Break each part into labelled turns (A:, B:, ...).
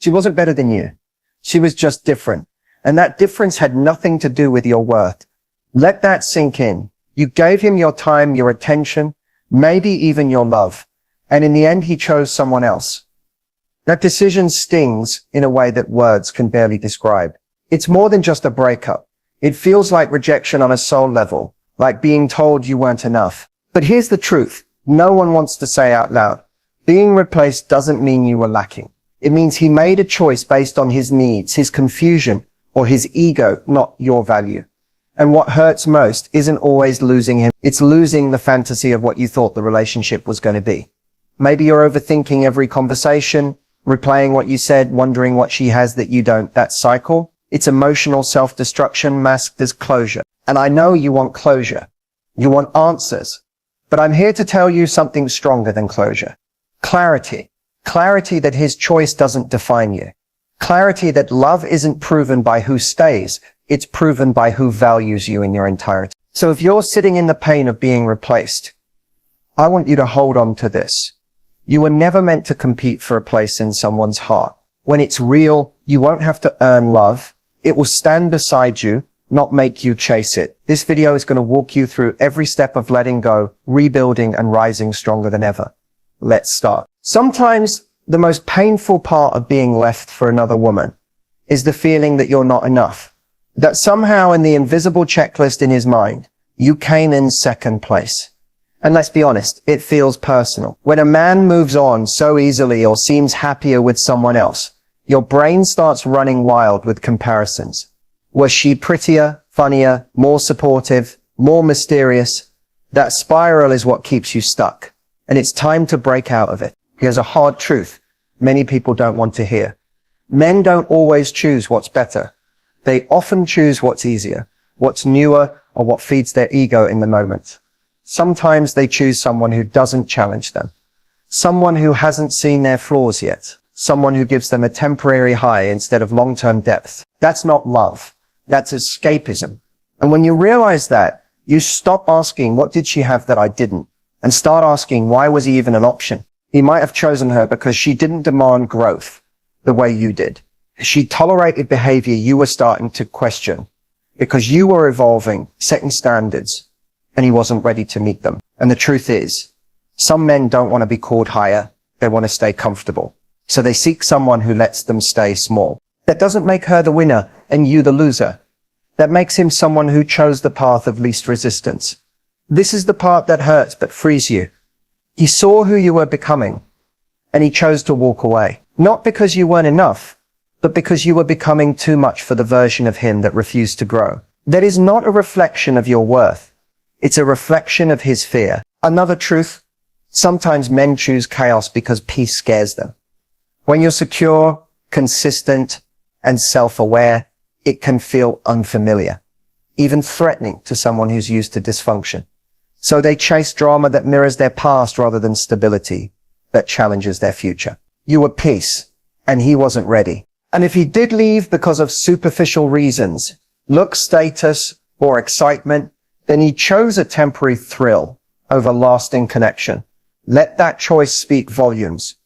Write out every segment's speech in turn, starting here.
A: She wasn't better than you. She was just different. And that difference had nothing to do with your worth. Let that sink in. You gave him your time, your attention, maybe even your love. And in the end, he chose someone else. That decision stings in a way that words can barely describe. It's more than just a breakup. It feels like rejection on a soul level, like being told you weren't enough. But here's the truth. No one wants to say out loud. Being replaced doesn't mean you were lacking. It means he made a choice based on his needs, his confusion, or his ego, not your value. And what hurts most isn't always losing him. It's losing the fantasy of what you thought the relationship was going to be. Maybe you're overthinking every conversation, replaying what you said, wondering what she has that you don't. That cycle, it's emotional self-destruction masked as closure. And I know you want closure. You want answers. But I'm here to tell you something stronger than closure. Clarity. Clarity that his choice doesn't define you. Clarity that love isn't proven by who stays. It's proven by who values you in your entirety. So if you're sitting in the pain of being replaced, I want you to hold on to this. You were never meant to compete for a place in someone's heart. When it's real, you won't have to earn love. It will stand beside you, not make you chase it. This video is going to walk you through every step of letting go, rebuilding, and rising stronger than ever. Let's start. Sometimes the most painful part of being left for another woman is the feeling that you're not enough. That somehow in the invisible checklist in his mind, you came in second place. And let's be honest, it feels personal. When a man moves on so easily or seems happier with someone else, your brain starts running wild with comparisons. Was she prettier, funnier, more supportive, more mysterious? That spiral is what keeps you stuck. And it's time to break out of it. Here's a hard truth many people don't want to hear. Men don't always choose what's better. They often choose what's easier, what's newer, or what feeds their ego in the moment. Sometimes they choose someone who doesn't challenge them. Someone who hasn't seen their flaws yet. Someone who gives them a temporary high instead of long-term depth. That's not love. That's escapism. And when you realize that, you stop asking, what did she have that I didn't? And start asking, why was he even an option? He might have chosen her because she didn't demand growth the way you did. She tolerated behavior you were starting to question because you were evolving, setting standards, and he wasn't ready to meet them. And the truth is, some men don't want to be called higher. They want to stay comfortable. So they seek someone who lets them stay small. That doesn't make her the winner and you the loser. That makes him someone who chose the path of least resistance. This is the part that hurts but frees you. He saw who you were becoming, and he chose to walk away. Not because you weren't enough, but because you were becoming too much for the version of him that refused to grow. That is not a reflection of your worth. It's a reflection of his fear. Another truth, sometimes men choose chaos because peace scares them. When you're secure, consistent, and self-aware, it can feel unfamiliar, even threatening to someone who's used to dysfunction. So they chase drama that mirrors their past rather than stability that challenges their future. You were peace, and he wasn't ready. And if he did leave because of superficial reasons, look, status, or excitement, then he chose a temporary thrill over lasting connection. Let that choice speak volumes,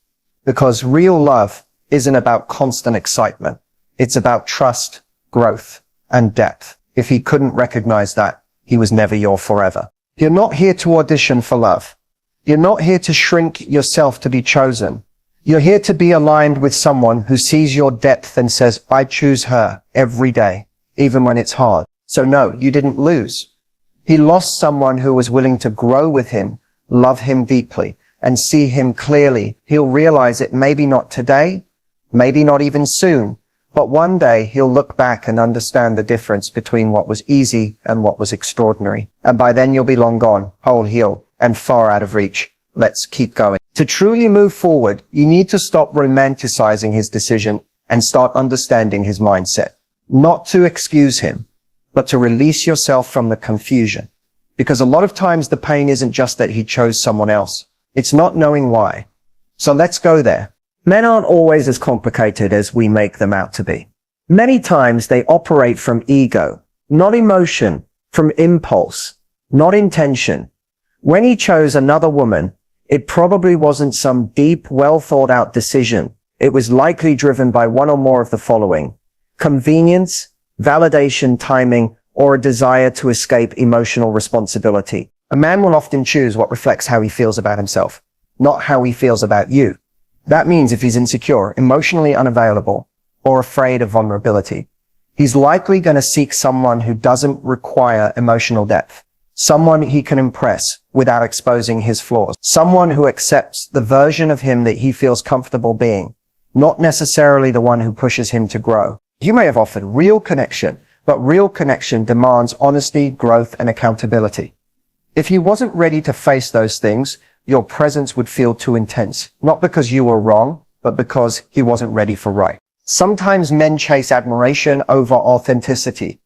A: because real love isn't about constant excitement. It's about trust, growth, and depth. If he couldn't recognize that, he was never your forever. You're not here to audition for love. You're not here to shrink yourself to be chosen. You're here to be aligned with someone who sees your depth and says, I choose her every day, even when it's hard. So no, you didn't lose. He lost someone who was willing to grow with him, love him deeply, and see him clearly. He'll realize it maybe not today, maybe not even soon, but one day he'll look back and understand the difference between what was easy and what was extraordinary. And by then you'll be long gone, whole healed, and far out of reach. Let's keep going. To truly move forward, you need to stop romanticizing his decision and start understanding his mindset. Not to excuse him, but to release yourself from the confusion. Because a lot of times the pain isn't just that he chose someone else. It's not knowing why. So let's go there. Men aren't always as complicated as we make them out to be. Many times they operate from ego, not emotion, from impulse, not intention. When he chose another woman, it probably wasn't some deep, well thought out decision. It was likely driven by one or more of the following: convenience, validation, timing, or a desire to escape emotional responsibility. A man will often choose what reflects how he feels about himself, not how he feels about you. That means if he's insecure, emotionally unavailable, or afraid of vulnerability, he's likely going to seek someone who doesn't require emotional depth, someone he can impress without exposing his flaws, someone who accepts the version of him that he feels comfortable being, not necessarily the one who pushes him to grow. You may have offered real connection, but real connection demands honesty, growth, and accountability. If he wasn't ready to face those things, your presence would feel too intense, not because you were wrong, but because he wasn't ready for right. Sometimes men chase admiration over authenticity.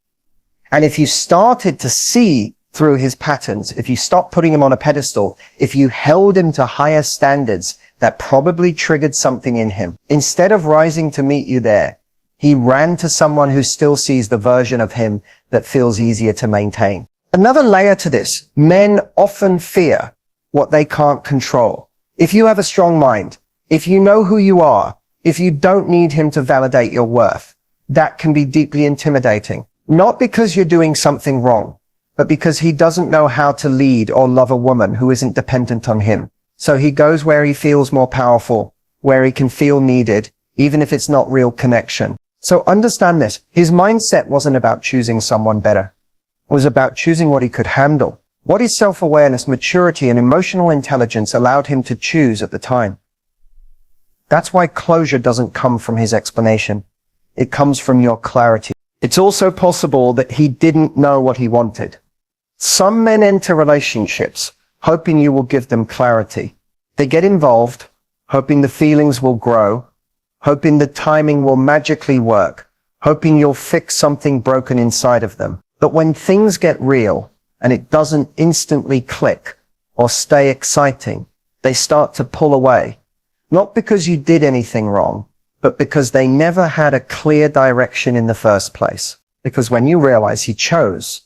A: And if you started to see through his patterns, if you stopped putting him on a pedestal, if you held him to higher standards, that probably triggered something in him. Instead of rising to meet you there, he ran to someone who still sees the version of him that feels easier to maintain. Another layer to this: men often fear what they can't control. If you have a strong mind, if you know who you are, if you don't need him to validate your worth, that can be deeply intimidating. Not because you're doing something wrong, but because he doesn't know how to lead or love a woman who isn't dependent on him. So he goes where he feels more powerful, where he can feel needed, even if it's not real connection. So understand this: his mindset wasn't about choosing someone better. It was about choosing what he could handle, what his self-awareness, maturity, and emotional intelligence allowed him to choose at the time. That's why closure doesn't come from his explanation. It comes from your clarity. It's also possible that he didn't know what he wanted. Some men enter relationships hoping you will give them clarity. They get involved, hoping the feelings will grow, hoping the timing will magically work, hoping you'll fix something broken inside of them. But when things get real and it doesn't instantly click or stay exciting, they start to pull away. Not because you did anything wrong, but because they never had a clear direction in the first place. Because when you realize he chose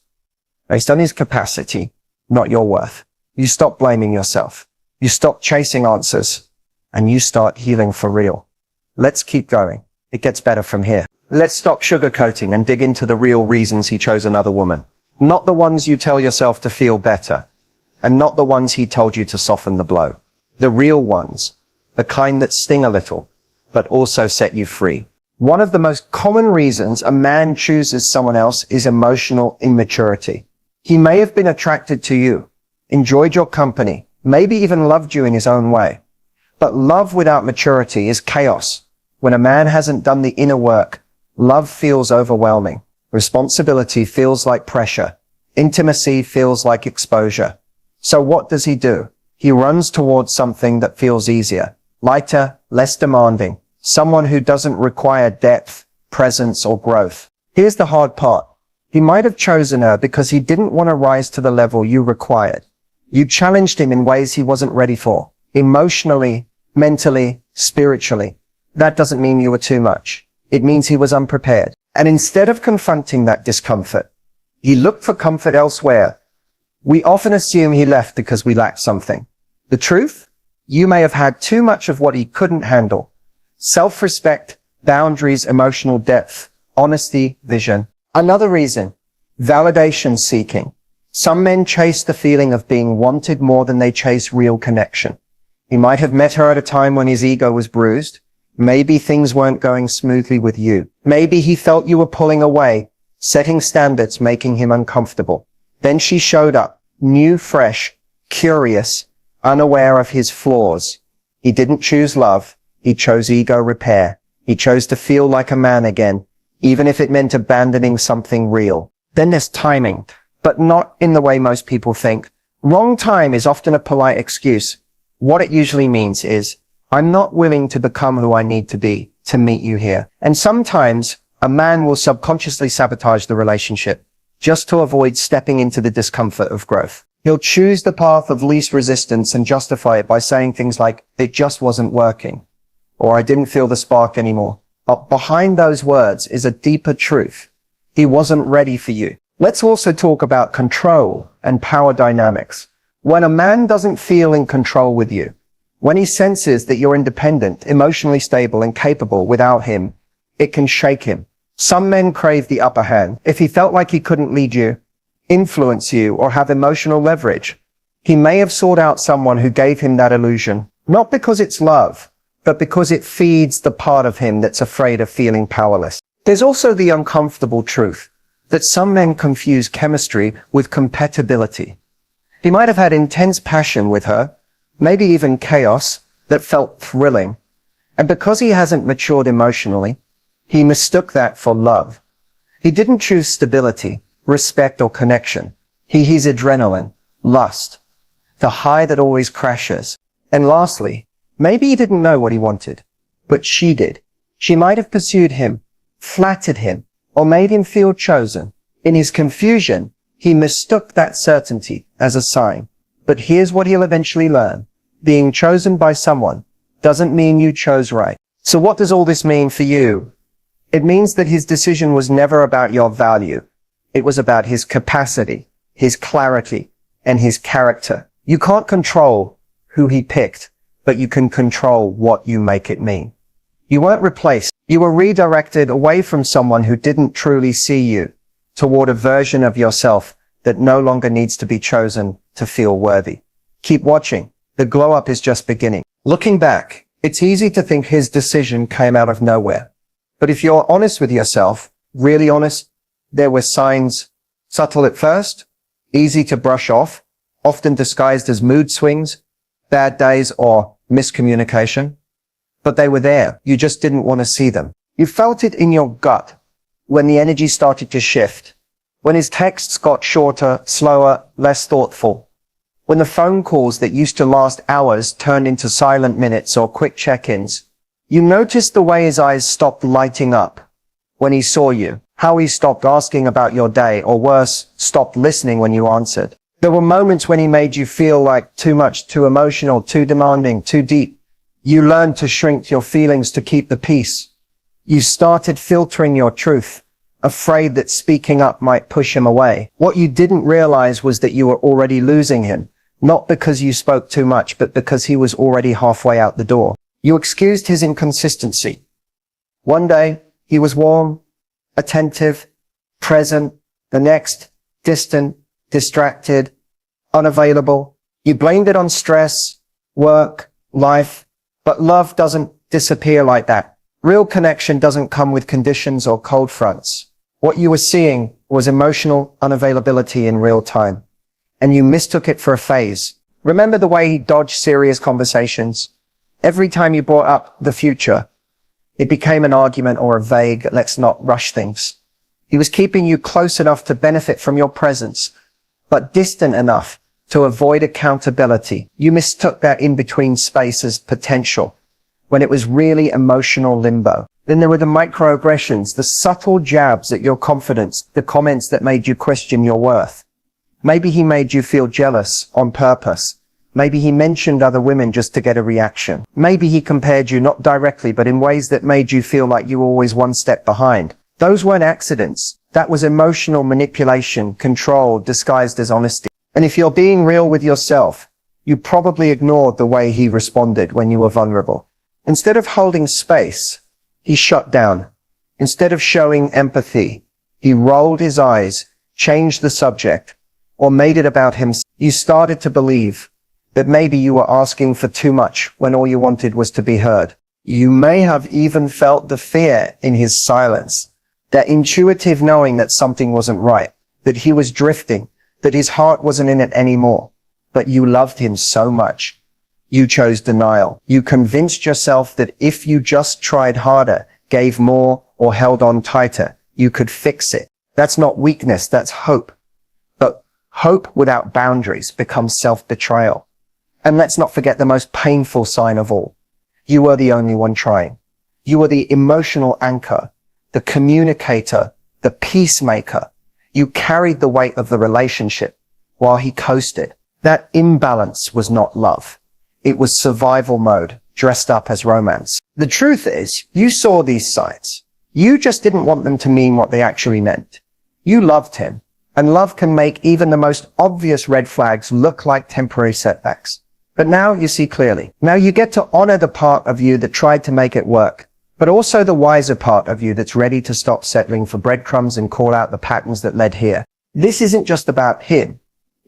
A: based on his capacity, not your worth, you stop blaming yourself. You stop chasing answers and you start healing for real. Let's keep going. It gets better from here. Let's stop sugarcoating and dig into the real reasons he chose another woman. Not the ones you tell yourself to feel better, and not the ones he told you to soften the blow. The real ones, the kind that sting a little, but also set you free. One of the most common reasons a man chooses someone else is emotional immaturity. He may have been attracted to you, enjoyed your company, maybe even loved you in his own way. But love without maturity is chaos. When a man hasn't done the inner work, love feels overwhelming. Responsibility feels like pressure. Intimacy feels like exposure. So what does he do? He runs towards something that feels easier, lighter, less demanding, someone who doesn't require depth, presence, or growth. Here's the hard part. He might have chosen her because he didn't want to rise to the level you required. You challenged him in ways he wasn't ready for, emotionally, mentally, spiritually. That doesn't mean you were too much. It means he was unprepared. And instead of confronting that discomfort, he looked for comfort elsewhere. We often assume he left because we lacked something. The truth? You may have had too much of what he couldn't handle. Self-respect, boundaries, emotional depth, honesty, vision. Another reason, validation seeking. Some men chase the feeling of being wanted more than they chase real connection. He might have met her at a time when his ego was bruised. Maybe things weren't going smoothly with you. Maybe he felt you were pulling away, setting standards, making him uncomfortable. Then she showed up, new, fresh, curious, unaware of his flaws. He didn't choose love. He chose ego repair. He chose to feel like a man again, even if it meant abandoning something real. Then there's timing, but not in the way most people think. Wrong time is often a polite excuse. What it usually means is, I'm not willing to become who I need to be to meet you here. And sometimes a man will subconsciously sabotage the relationship just to avoid stepping into the discomfort of growth. He'll choose the path of least resistance and justify it by saying things like, it just wasn't working, or I didn't feel the spark anymore. But behind those words is a deeper truth. He wasn't ready for you. Let's also talk about control and power dynamics. When a man doesn't feel in control with you, When he senses that you're independent, emotionally stable, and capable without him, it can shake him. Some men crave the upper hand. If he felt like he couldn't lead you, influence you, or have emotional leverage, he may have sought out someone who gave him that illusion, not because it's love, but because it feeds the part of him that's afraid of feeling powerless. There's also the uncomfortable truth that some men confuse chemistry with compatibility. He might have had intense passion with her, maybe even chaos that felt thrilling. And because he hasn't matured emotionally, he mistook that for love. He didn't choose stability, respect, or connection. He's adrenaline, lust, the high that always crashes. And lastly, maybe he didn't know what he wanted, but she did. She might have pursued him, flattered him, or made him feel chosen. In his confusion, he mistook that certainty as a sign. But here's what he'll eventually learn. Being chosen by someone doesn't mean you chose right. So what does all this mean for you? It means that his decision was never about your value. It was about his capacity, his clarity, and his character. You can't control who he picked, but you can control what you make it mean. You weren't replaced. You were redirected away from someone who didn't truly see you toward a version of yourself that no longer needs to be chosen to feel worthy. Keep watching. The glow up is just beginning. Looking back, it's easy to think his decision came out of nowhere. But if you're honest with yourself, really honest, there were signs, subtle at first, easy to brush off, often disguised as mood swings, bad days, or miscommunication. But they were there. You just didn't want to see them. You felt it in your gut when the energy started to shift, when his texts got shorter, slower, less thoughtful, when the phone calls that used to last hours turned into silent minutes or quick check-ins. You noticed the way his eyes stopped lighting up when he saw you, how he stopped asking about your day, or worse, stopped listening when you answered. There were moments when he made you feel like too much, too emotional, too demanding, too deep. You learned to shrink your feelings to keep the peace. You started filtering your truth, afraid that speaking up might push him away. What you didn't realize was that you were already losing him, not because you spoke too much, but because he was already halfway out the door. You excused his inconsistency. One day, he was warm, attentive, present. The next, distant, distracted, unavailable. You blamed it on stress, work, life. But love doesn't disappear like that. Real connection doesn't come with conditions or cold fronts. What you were seeing was emotional unavailability in real time, and you mistook it for a phase. Remember the way he dodged serious conversations? Every time you brought up the future, it became an argument or a vague, let's not rush things. He was keeping you close enough to benefit from your presence, but distant enough to avoid accountability. You mistook that in-between space as potential, when it was really emotional limbo. Then there were the microaggressions, the subtle jabs at your confidence, the comments that made you question your worth. Maybe he made you feel jealous on purpose. Maybe he mentioned other women just to get a reaction. Maybe he compared you not directly, but in ways that made you feel like you were always one step behind. Those weren't accidents. That was emotional manipulation, control, disguised as honesty. And if you're being real with yourself, you probably ignored the way he responded when you were vulnerable. Instead of holding space, he shut down. Instead of showing empathy, he rolled his eyes, changed the subject, or made it about him. You started to believe that maybe you were asking for too much when all you wanted was to be heard. You may have even felt the fear in his silence, that intuitive knowing that something wasn't right, that he was drifting, that his heart wasn't in it anymore. But you loved him so much. You chose denial. You convinced yourself that if you just tried harder, gave more, or held on tighter, you could fix it. That's not weakness, that's hope. But hope without boundaries becomes self-betrayal. And let's not forget the most painful sign of all. You were the only one trying. You were the emotional anchor, the communicator, the peacemaker. You carried the weight of the relationship while he coasted. That imbalance was not love. It was survival mode, dressed up as romance. The truth is, you saw these signs. You just didn't want them to mean what they actually meant. You loved him, and love can make even the most obvious red flags look like temporary setbacks. But now you see clearly. Now you get to honor the part of you that tried to make it work, but also the wiser part of you that's ready to stop settling for breadcrumbs and call out the patterns that led here. This isn't just about him.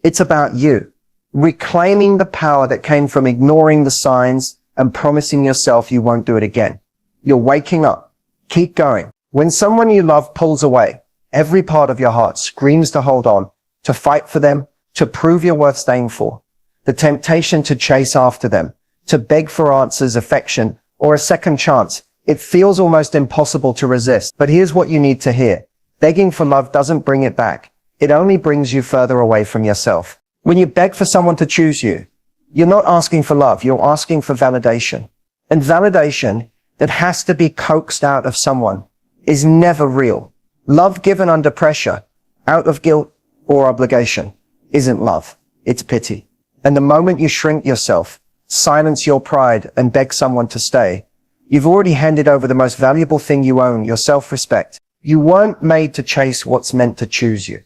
A: It's about you. Reclaiming the power that came from ignoring the signs and promising yourself you won't do it again. You're waking up. Keep going. When someone you love pulls away, every part of your heart screams to hold on, to fight for them, to prove you're worth staying for. The temptation to chase after them, to beg for answers, affection, or a second chance. It feels almost impossible to resist. But here's what you need to hear. Begging for love doesn't bring it back. It only brings you further away from yourself. When you beg for someone to choose you, you're not asking for love. You're asking for validation. And validation that has to be coaxed out of someone is never real. Love given under pressure, out of guilt or obligation, isn't love. It's pity. And the moment you shrink yourself, silence your pride, and beg someone to stay, you've already handed over the most valuable thing you own, your self-respect. You weren't made to chase what's meant to choose you.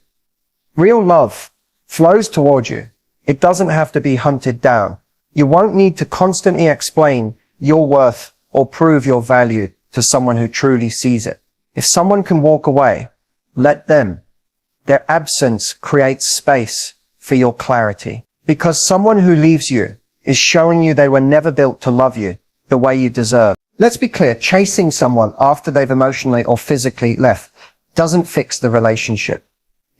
A: Real love flows toward you. It doesn't have to be hunted down. You won't need to constantly explain your worth or prove your value to someone who truly sees it. If someone can walk away, let them. Their absence creates space for your clarity. Because someone who leaves you is showing you they were never built to love you the way you deserve. Let's be clear, chasing someone after they've emotionally or physically left doesn't fix the relationship.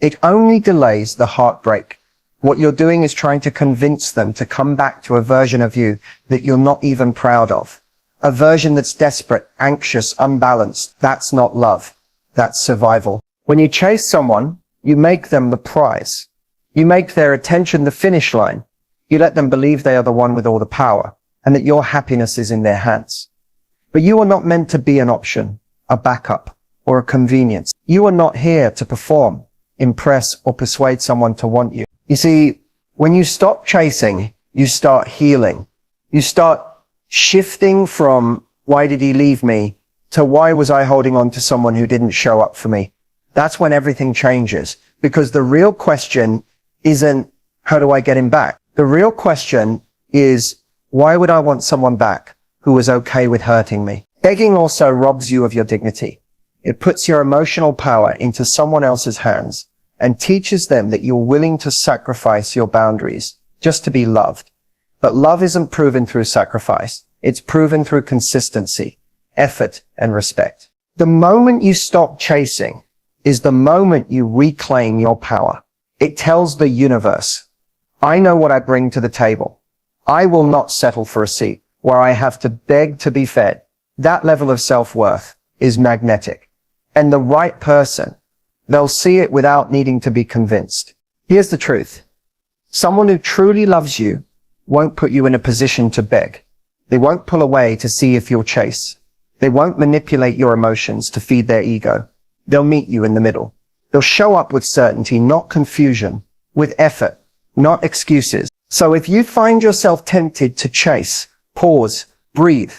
A: It only delays the heartbreak. What you're doing is trying to convince them to come back to a version of you that you're not even proud of. A version that's desperate, anxious, unbalanced. That's not love. That's survival. When you chase someone, you make them the prize. You make their attention the finish line. You let them believe they are the one with all the power and that your happiness is in their hands. But you are not meant to be an option, a backup, or a convenience. You are not here to perform, impress, or persuade someone to want you. You see, when you stop chasing, you start healing. You start shifting from why did he leave me to why was I holding on to someone who didn't show up for me? That's when everything changes, because the real question isn't how do I get him back? The real question is why would I want someone back who was okay with hurting me? Begging also robs you of your dignity. It puts your emotional power into someone else's hands and teaches them that you're willing to sacrifice your boundaries just to be loved. But love isn't proven through sacrifice. It's proven through consistency, effort, and respect. The moment you stop chasing is the moment you reclaim your power. It tells the universe, I know what I bring to the table. I will not settle for a seat where I have to beg to be fed. That level of self-worth is magnetic. And the right person, they'll see it without needing to be convinced. Here's the truth. Someone who truly loves you won't put you in a position to beg. They won't pull away to see if you'll chase. They won't manipulate your emotions to feed their ego. They'll meet you in the middle. They'll show up with certainty, not confusion, with effort, not excuses. So if you find yourself tempted to chase, pause, breathe,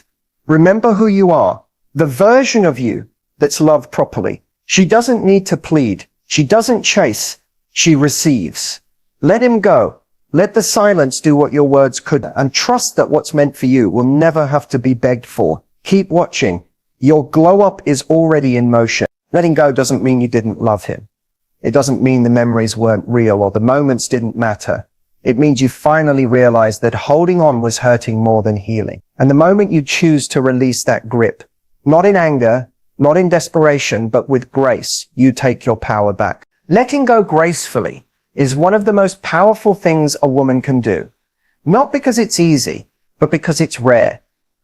A: remember who you are, the version of you that's loved properly. She doesn't need to plead. She doesn't chase. She receives. Let him go. Let the silence do what your words could, and trust that what's meant for you will never have to be begged for. Keep watching. Your glow up is already in motion. Letting go doesn't mean you didn't love him. It doesn't mean the memories weren't real or the moments didn't matter. It means you finally realized that holding on was hurting more than healing. And the moment you choose to release that grip, not in anger, not in desperation, but with grace, you take your power back. Letting go gracefully is one of the most powerful things a woman can do. Not because it's easy, but because it's rare.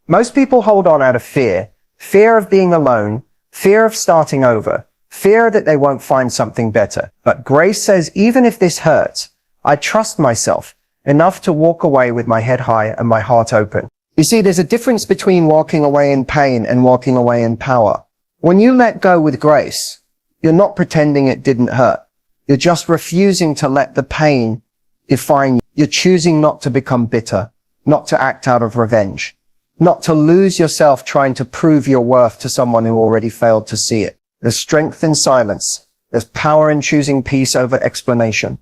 A: Most people hold on out of fear of being alone, fear of starting over, fear that they won't find something better. But grace says, even if this hurts, I trust myself enough to walk away with my head high and my heart open. You see, there's a difference between walking away in pain and walking away in power. When you let go with grace, you're not pretending it didn't hurt. You're just refusing to let the pain define you. You're choosing not to become bitter, not to act out of revenge, not to lose yourself trying to prove your worth to someone who already failed to see it. There's strength in silence. There's power in choosing peace over explanation.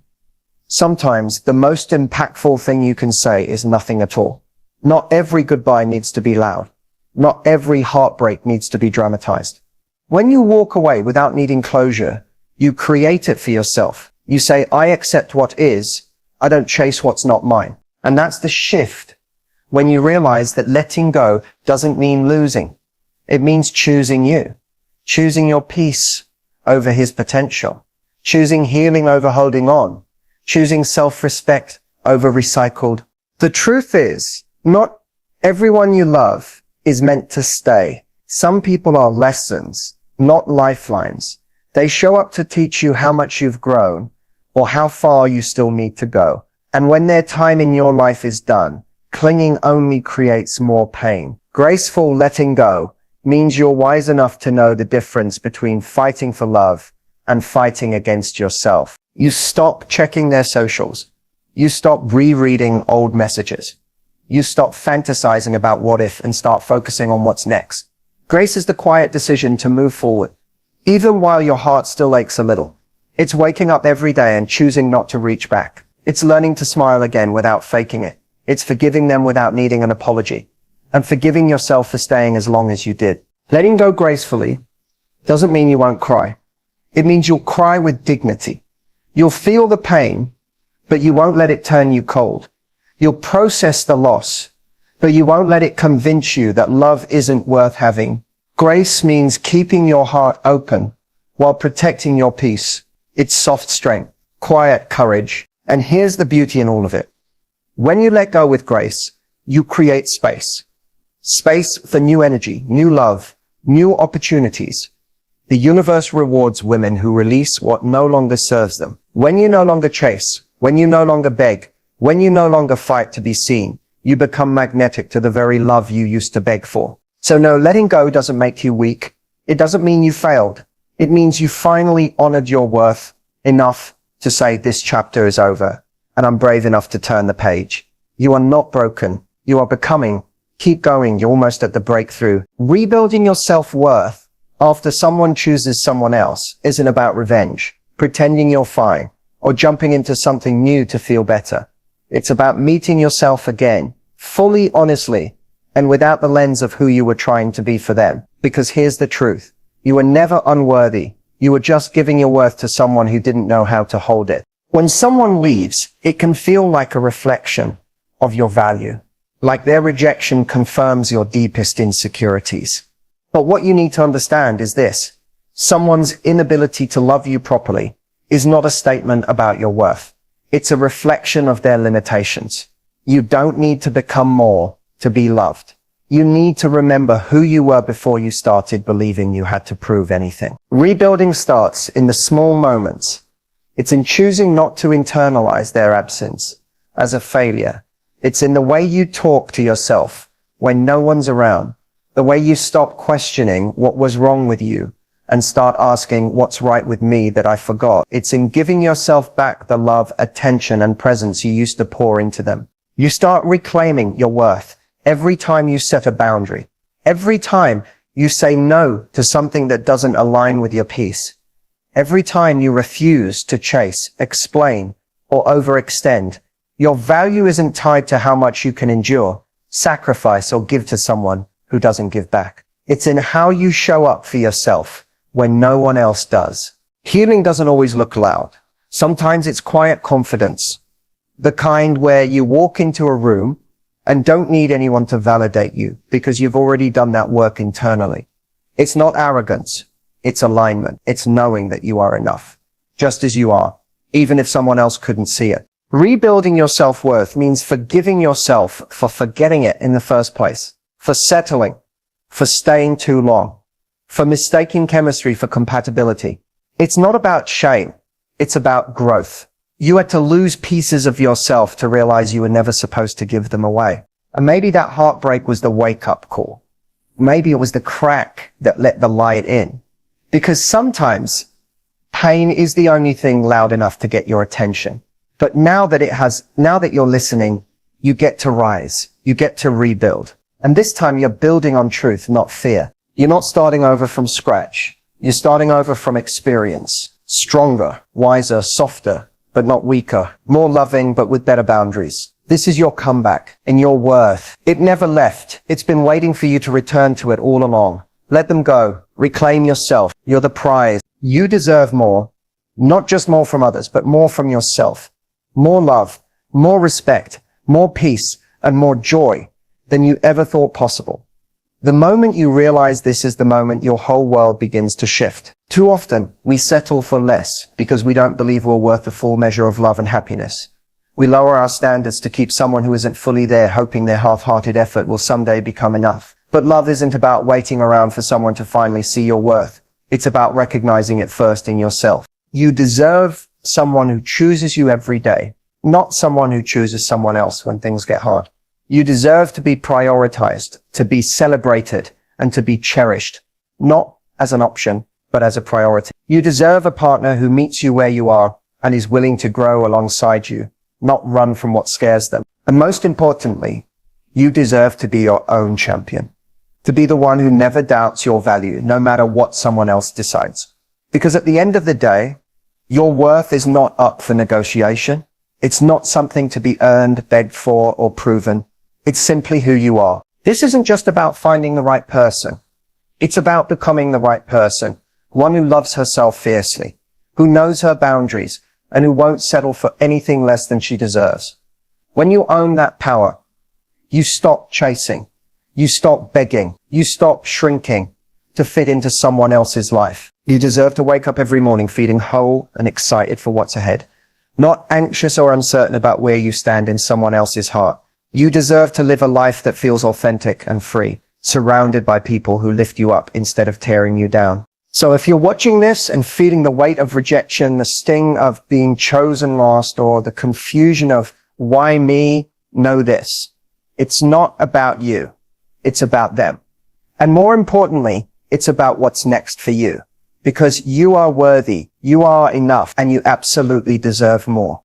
A: Sometimes the most impactful thing you can say is nothing at all. Not every goodbye needs to be loud. Not every heartbreak needs to be dramatized. When you walk away without needing closure, you create it for yourself. You say, I accept what is. I don't chase what's not mine. And that's the shift. When you realize that letting go doesn't mean losing. It means choosing you. Choosing your peace over his potential. Choosing healing over holding on. Choosing self-respect over recycled. The truth is, not everyone you love is meant to stay. Some people are lessons, not lifelines. They show up to teach you how much you've grown or how far you still need to go. And when their time in your life is done, clinging only creates more pain. Graceful letting go means you're wise enough to know the difference between fighting for love and fighting against yourself. You stop checking their socials. You stop rereading old messages. You stop fantasizing about what if and start focusing on what's next. Grace is the quiet decision to move forward, even while your heart still aches a little. It's waking up every day and choosing not to reach back. It's learning to smile again without faking it. It's forgiving them without needing an apology, and forgiving yourself for staying as long as you did. Letting go gracefully doesn't mean you won't cry. It means you'll cry with dignity. You'll feel the pain, but you won't let it turn you cold. You'll process the loss, but you won't let it convince you that love isn't worth having. Grace means keeping your heart open while protecting your peace. It's soft strength, quiet courage, and here's the beauty in all of it. When you let go with grace, you create space. Space for new energy, new love, new opportunities. The universe rewards women who release what no longer serves them. When you no longer chase, when you no longer beg, when you no longer fight to be seen, you become magnetic to the very love you used to beg for. So no, letting go doesn't make you weak. It doesn't mean you failed. It means you finally honored your worth enough to say this chapter is over and I'm brave enough to turn the page. You are not broken. You are becoming. Keep going. You're almost at the breakthrough. Rebuilding your self-worth after someone chooses someone else isn't about revenge, pretending you're fine, or jumping into something new to feel better. It's about meeting yourself again, fully, honestly, and without the lens of who you were trying to be for them. Because here's the truth. You were never unworthy. You were just giving your worth to someone who didn't know how to hold it. When someone leaves, it can feel like a reflection of your value. Like their rejection confirms your deepest insecurities. But what you need to understand is this. Someone's inability to love you properly is not a statement about your worth. It's a reflection of their limitations. You don't need to become more to be loved. You need to remember who you were before you started believing you had to prove anything. Rebuilding starts in the small moments. It's in choosing not to internalize their absence as a failure. It's in the way you talk to yourself when no one's around, the way you stop questioning what was wrong with you and start asking what's right with me that I forgot. It's in giving yourself back the love, attention, and presence you used to pour into them. You start reclaiming your worth every time you set a boundary, every time you say no to something that doesn't align with your peace, every time you refuse to chase, explain, or overextend. Your value isn't tied to how much you can endure, sacrifice, or give to someone who doesn't give back. It's in how you show up for yourself when no one else does. Healing doesn't always look loud. Sometimes it's quiet confidence, the kind where you walk into a room and don't need anyone to validate you because you've already done that work internally. It's not arrogance. It's alignment. It's knowing that you are enough, just as you are, even if someone else couldn't see it. Rebuilding your self-worth means forgiving yourself for forgetting it in the first place, for settling, for staying too long, for mistaking chemistry for compatibility. It's not about shame. It's about growth. You had to lose pieces of yourself to realize you were never supposed to give them away. And maybe that heartbreak was the wake-up call. Maybe it was the crack that let the light in. Because sometimes pain is the only thing loud enough to get your attention. But now that you're listening, you get to rise. You get to rebuild. And this time you're building on truth, not fear. You're not starting over from scratch. You're starting over from experience. Stronger, wiser, softer, but not weaker. More loving, but with better boundaries. This is your comeback and your worth. It never left. It's been waiting for you to return to it all along. Let them go. Reclaim yourself. You're the prize. You deserve more. Not just more from others, but more from yourself. More love, more respect, more peace, and more joy than you ever thought possible. The moment you realize this is the moment your whole world begins to shift. Too often, we settle for less because we don't believe we're worth the full measure of love and happiness. We lower our standards to keep someone who isn't fully there, hoping their half-hearted effort will someday become enough. But love isn't about waiting around for someone to finally see your worth. It's about recognizing it first in yourself. You deserve someone who chooses you every day, not someone who chooses someone else when things get hard. You deserve to be prioritized, to be celebrated, and to be cherished, not as an option, but as a priority. You deserve a partner who meets you where you are and is willing to grow alongside you, not run from what scares them. And most importantly, you deserve to be your own champion, to be the one who never doubts your value, no matter what someone else decides. Because at the end of the day, your worth is not up for negotiation. It's not something to be earned, begged for, or proven. It's simply who you are. This isn't just about finding the right person. It's about becoming the right person, one who loves herself fiercely, who knows her boundaries, and who won't settle for anything less than she deserves. When you own that power, you stop chasing, you stop begging, you stop shrinking to fit into someone else's life. You deserve to wake up every morning feeling whole and excited for what's ahead, not anxious or uncertain about where you stand in someone else's heart. You deserve to live a life that feels authentic and free, surrounded by people who lift you up instead of tearing you down. So if you're watching this and feeling the weight of rejection, the sting of being chosen last, or the confusion of why me, know this. It's not about you. It's about them. And more importantly, it's about what's next for you. Because you are worthy, you are enough, and you absolutely deserve more.